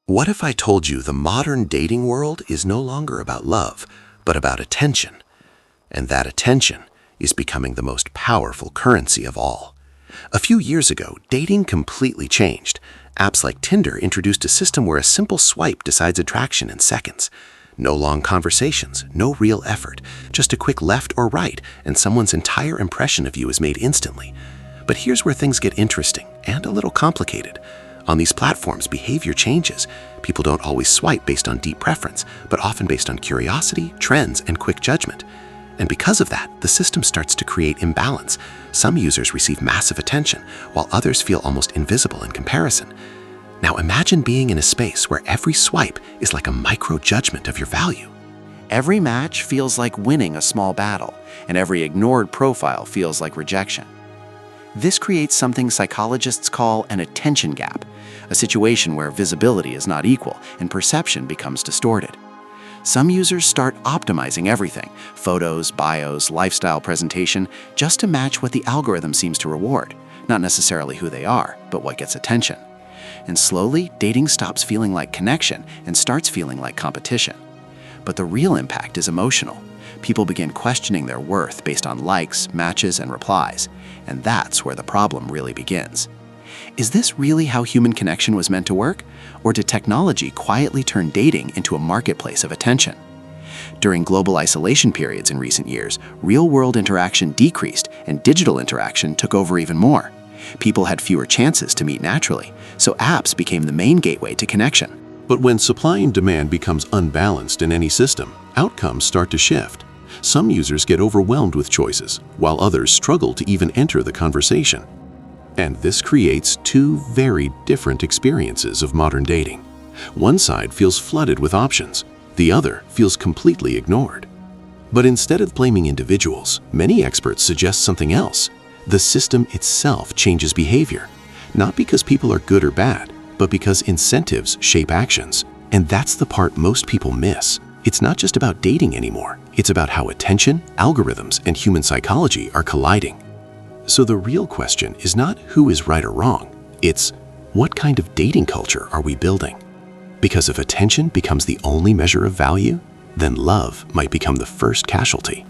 What if I told you the modern dating world is no longer about love, but about attention? And that attention is becoming the most powerful currency of all. A few years ago, dating completely changed. Apps like Tinder introduced a system where a simple swipe decides attraction in seconds. No long conversations, no real effort, just a quick left or right, and someone's entire impression of you is made instantly. But here's where things get interesting and a little complicated. On these platforms, behavior changes. People don't always swipe based on deep preference, but often based on curiosity, trends, and quick judgment. And because of that, the system starts to create imbalance. Some users receive massive attention, while others feel almost invisible in comparison. Now imagine being in a space where every swipe is like a micro-judgment of your value. Every match feels like winning a small battle, and every ignored profile feels like rejection. This creates something psychologists call an attention gap, a situation where visibility is not equal and perception becomes distorted. Some users start optimizing everything, photos, bios, lifestyle presentation, just to match what the algorithm seems to reward, not necessarily who they are, but what gets attention. And slowly, dating stops feeling like connection and starts feeling like competition. But the real impact is emotional. People begin questioning their worth based on likes, matches, and replies, and that's where the problem really begins. Is this really how human connection was meant to work? Or did technology quietly turn dating into a marketplace of attention? During global isolation periods in recent years, real-world interaction decreased and digital interaction took over even more. People had fewer chances to meet naturally, so apps became the main gateway to connection. But when supply and demand becomes unbalanced in any system, outcomes start to shift. Some users get overwhelmed with choices, while others struggle to even enter the conversation. And this creates two very different experiences of modern dating. One side feels flooded with options, the other feels completely ignored. But instead of blaming individuals, many experts suggest something else. The system itself changes behavior, not because people are good or bad, but because incentives shape actions. And that's the part most people miss. It's not just about dating anymore. It's about how attention, algorithms, and human psychology are colliding. So the real question is not who is right or wrong. It's what kind of dating culture are we building? Because if attention becomes the only measure of value, then love might become the first casualty.